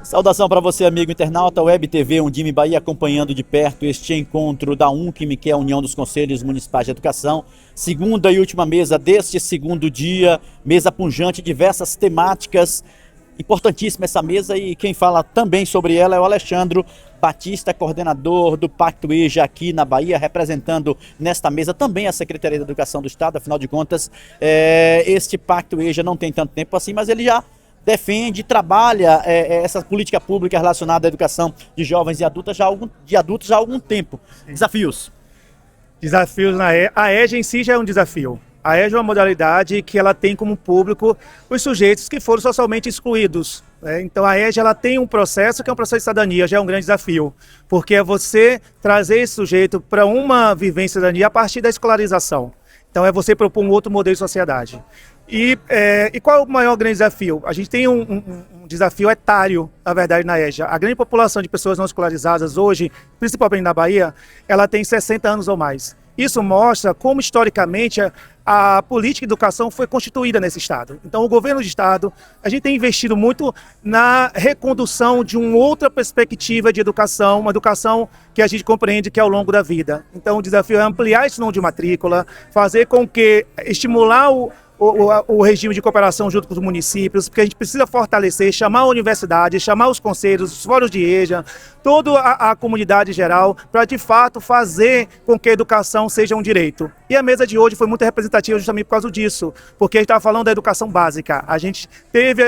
Saudação para você, amigo internauta, Web TV Undime Bahia, acompanhando de perto este encontro da UNCM, que é a União dos Conselhos Municipais de Educação. Segunda e última mesa deste segundo dia, mesa pujante, diversas temáticas. Importantíssima essa mesa, e quem fala também sobre ela é o Alexandro Batista, coordenador do Pacto EJA aqui na Bahia, representando nesta mesa também a Secretaria de Educação do Estado. Afinal de contas, este Pacto EJA não tem tanto tempo assim, mas ele já defende, trabalha essa política pública relacionada à educação de jovens e adultos já há algum tempo. Desafios. Desafios a EJA em si já é um desafio. A EJA é uma modalidade que ela tem como público os sujeitos que foram socialmente excluídos, né? Então a EJA ela tem um processo que é um processo de cidadania, já é um grande desafio, porque é você trazer esse sujeito para uma vivência de cidadania a partir da escolarização. Então é você propor um outro modelo de sociedade. E qual é o maior grande desafio? A gente tem um desafio etário, na verdade, na EJA. A grande população de pessoas não escolarizadas hoje, principalmente na Bahia, ela tem 60 anos ou mais. Isso mostra como, historicamente, a política de educação foi constituída nesse Estado. Então, o governo de Estado, a gente tem investido muito na recondução de uma outra perspectiva de educação, uma educação que a gente compreende que é ao longo da vida. Então, o desafio é ampliar esse número de matrícula, fazer com que, estimular o regime de cooperação junto com os municípios, porque a gente precisa fortalecer, chamar a universidade, chamar os conselhos, os fóruns de EJA, toda a comunidade geral, para de fato fazer com que a educação seja um direito. E a mesa de hoje foi muito representativa justamente por causa disso, porque a gente estava falando da educação básica. A gente teve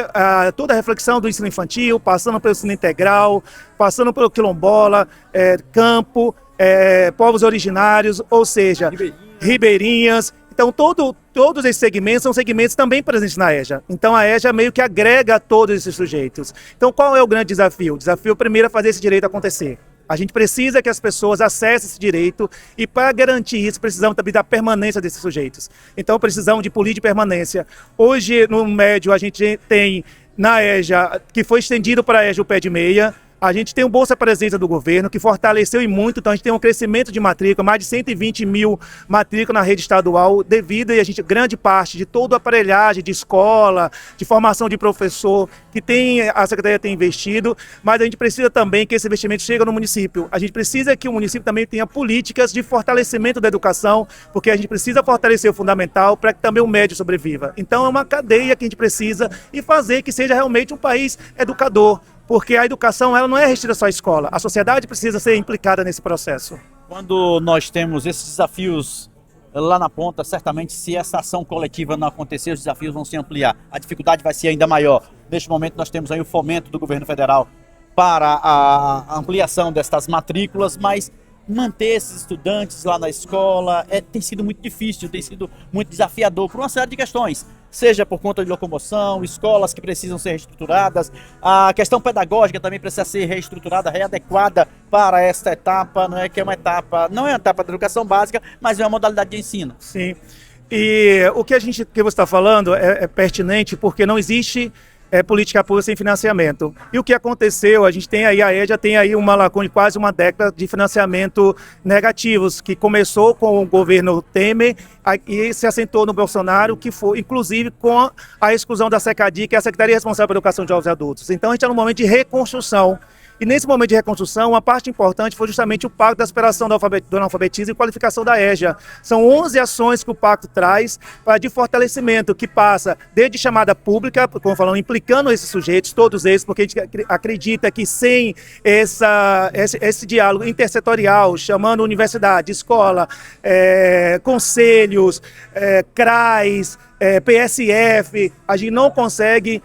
toda a reflexão do ensino infantil, passando pelo ensino integral, passando pelo quilombola, campo, povos originários, ou seja, ribeirinhas. Então, todos esses segmentos são segmentos também presentes na EJA. Então, a EJA meio que agrega todos esses sujeitos. Então, qual é o grande desafio? O desafio primeiro é fazer esse direito acontecer. A gente precisa que as pessoas acessem esse direito, e para garantir isso, precisamos também da permanência desses sujeitos. Então, precisamos de política de permanência. Hoje, no médio, a gente tem na EJA, que foi estendido para a EJA o pé de meia. A gente tem um Bolsa Presença do governo, que fortaleceu e muito, então a gente tem um crescimento de matrícula, mais de 120 mil matrículas na rede estadual, devido a grande parte de toda a aparelhagem de escola, de formação de professor, que a Secretaria tem investido, mas a gente precisa também que esse investimento chegue no município. A gente precisa que o município também tenha políticas de fortalecimento da educação, porque a gente precisa fortalecer o fundamental para que também o médio sobreviva. Então é uma cadeia que a gente precisa e fazer que seja realmente um país educador. Porque a educação ela não é restrita só à escola, a sociedade precisa ser implicada nesse processo. Quando nós temos esses desafios lá na ponta, certamente se essa ação coletiva não acontecer, os desafios vão se ampliar, a dificuldade vai ser ainda maior. Neste momento nós temos aí o fomento do governo federal para a ampliação destas matrículas, mas manter esses estudantes lá na escola tem sido muito difícil, tem sido muito desafiador por uma série de questões, seja por conta de locomoção, escolas que precisam ser reestruturadas, a questão pedagógica também precisa ser reestruturada, readequada para esta etapa, não é que é uma etapa, não é uma etapa da educação básica, mas é uma modalidade de ensino. Sim, e o que você está falando é pertinente, porque não existe política pública sem financiamento. E o que aconteceu? A gente tem aí, a EJA tem aí uma lacuna de quase uma década de financiamento negativos, que começou com o governo Temer e se assentou no Bolsonaro, que foi inclusive com a exclusão da SECADI, que é a Secretaria Responsável pela Educação de Jovens e Adultos. Então a gente está num momento de reconstrução. E nesse momento de reconstrução, uma parte importante foi justamente o Pacto da Superação do Analfabetismo e Qualificação da EJA. São 11 ações que o Pacto traz de fortalecimento, que passa desde chamada pública, como falando, implicando esses sujeitos, todos eles, porque a gente acredita que sem esse diálogo intersetorial, chamando universidade, escola, conselhos, CRAs, PSF, a gente não consegue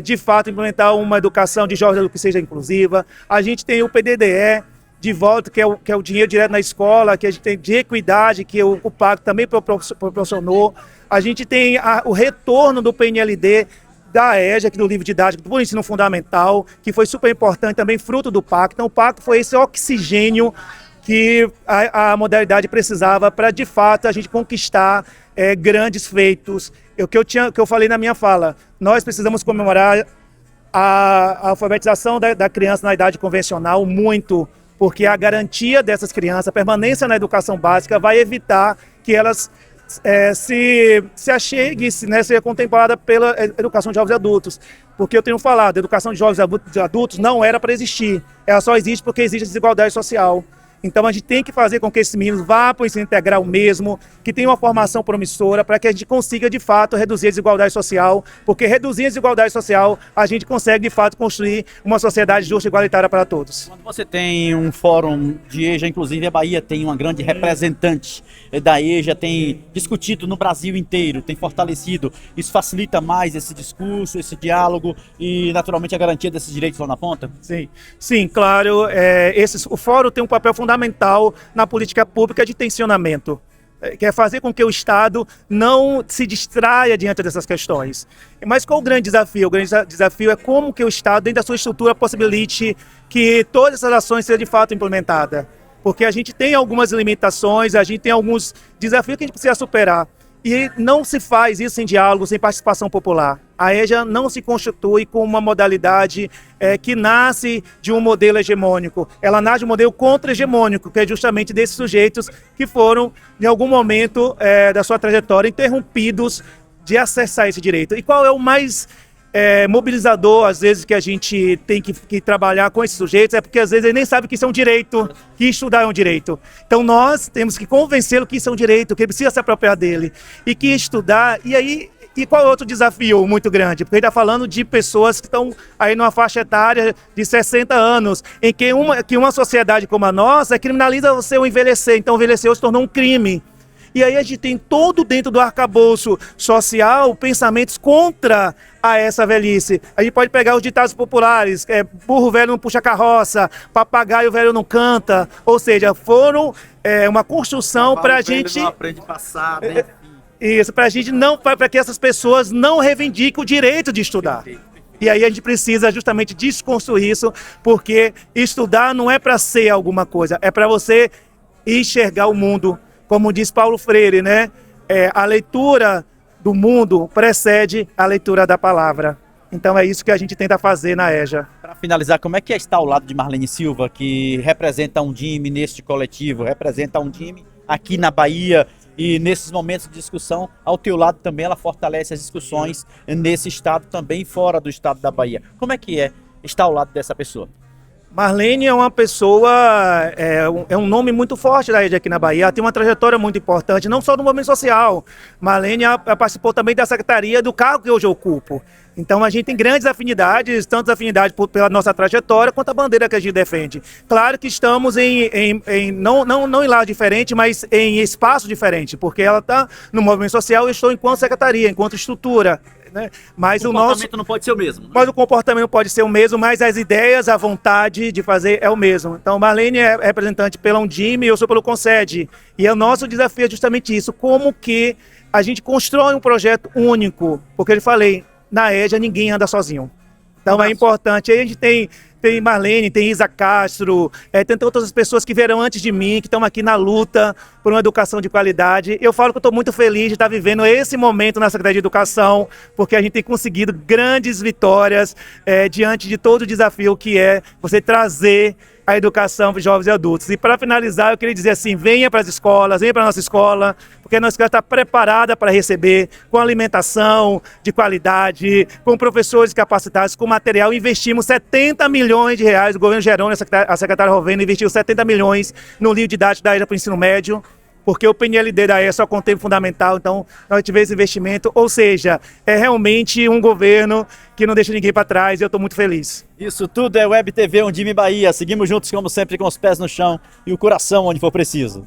de fato implementar uma educação de jovens que seja inclusiva. A gente tem o PDDE de volta, que é o dinheiro direto na escola, que a gente tem de equidade, que o Pacto também proporcionou. A gente tem o retorno do PNLD da EJA, aqui do livro didático do ensino fundamental, que foi super importante, também fruto do Pacto. Então o Pacto foi esse oxigênio que a modalidade precisava para, de fato, a gente conquistar grandes feitos. O que eu falei na minha fala, nós precisamos comemorar a alfabetização da criança na idade convencional muito, porque a garantia dessas crianças, a permanência na educação básica, vai evitar que elas se achegue, né, seja contemplada pela educação de jovens e adultos. Porque eu tenho falado, a educação de jovens e adultos não era para existir. Ela só existe porque existe desigualdade social. Então a gente tem que fazer com que esses meninos vá para o ensino integral mesmo, que tenham uma formação promissora, para que a gente consiga de fato reduzir a desigualdade social, porque reduzindo a desigualdade social, a gente consegue de fato construir uma sociedade justa e igualitária para todos. Quando você tem um fórum de EJA, inclusive a Bahia tem uma grande representante da EJA, tem discutido no Brasil inteiro, tem fortalecido, isso facilita mais esse discurso, esse diálogo e naturalmente a garantia desses direitos lá na ponta? Sim, claro, o fórum tem um papel fundamental na política pública de tensionamento, que é fazer com que o Estado não se distraia diante dessas questões. Mas qual o grande desafio? O grande desafio é como que o Estado, dentro da sua estrutura, possibilite que todas essas ações sejam de fato implementadas. Porque a gente tem algumas limitações, a gente tem alguns desafios que a gente precisa superar. E não se faz isso sem diálogo, sem participação popular. A EJA não se constitui com uma modalidade que nasce de um modelo hegemônico. Ela nasce de um modelo contra-hegemônico, que é justamente desses sujeitos que foram, em algum momento da sua trajetória, interrompidos de acessar esse direito. E qual é o mais mobilizador, às vezes, que a gente tem que trabalhar com esses sujeitos, é porque às vezes ele nem sabe que isso é um direito, que estudar é um direito. Então nós temos que convencê-lo que isso é um direito, que ele precisa se apropriar dele, e que estudar, e qual é outro desafio muito grande? Porque ele está falando de pessoas que estão aí numa faixa etária de 60 anos, em que uma sociedade como a nossa criminaliza você o envelhecer, então envelhecer se tornou um crime. E aí a gente tem todo dentro do arcabouço social pensamentos contra a essa velhice. A gente pode pegar os ditados populares, burro velho não puxa carroça, papagaio velho não canta, ou seja, foram uma construção para a gente... não aprende passado, enfim. Isso, para que essas pessoas não reivindiquem o direito de estudar. E aí a gente precisa justamente desconstruir isso, porque estudar não é para ser alguma coisa, é para você enxergar o mundo. Como diz Paulo Freire, né? A leitura do mundo precede a leitura da palavra. Então é isso que a gente tenta fazer na EJA. Para finalizar, como é que está ao lado de Marlene Silva, que representa um time neste coletivo, representa um time aqui na Bahia e nesses momentos de discussão, ao teu lado também ela fortalece as discussões nesse estado também fora do estado da Bahia. Como é que estar ao lado dessa pessoa? Marlene é uma pessoa, é um nome muito forte da EJA aqui na Bahia, ela tem uma trajetória muito importante, não só no movimento social. Marlene participou também da secretaria do cargo que hoje eu ocupo. Então a gente tem grandes afinidades, tanto afinidades pela nossa trajetória quanto a bandeira que a gente defende. Claro que estamos não em lado diferente, mas em espaço diferente, porque ela está no movimento social e eu estou enquanto secretaria, enquanto estrutura. Né? Mas o comportamento não pode ser o mesmo. Né? Mas o comportamento pode ser o mesmo, mas as ideias, a vontade de fazer é o mesmo. Então, Marlene é representante pela Undime e eu sou pelo Concede. E o nosso desafio é justamente isso, como que a gente constrói um projeto único. Porque eu falei, na EJA ninguém anda sozinho. Então é importante. Aí a gente tem Marlene, tem Isa Castro, tem outras pessoas que vieram antes de mim, que estão aqui na luta por uma educação de qualidade. Eu falo que eu estou muito feliz de estar vivendo esse momento na Secretaria de Educação, porque a gente tem conseguido grandes vitórias diante de todo o desafio que é você trazer a educação para os jovens e adultos. E para finalizar, eu queria dizer assim, venha para as escolas, venha para a nossa escola, porque a nossa escola está preparada para receber, com alimentação de qualidade, com professores capacitados, com material. Investimos 70 milhões de reais, o governo Jerônimo, a secretária Rovena, investiu 70 milhões no livro didático da EJA para o ensino médio, porque o PNLD da EJA só com tempo fundamental, então nós tivemos esse investimento, ou seja, é realmente um governo que não deixa ninguém para trás e eu estou muito feliz. Isso tudo é Web TV Undime Bahia, seguimos juntos como sempre com os pés no chão e o coração onde for preciso.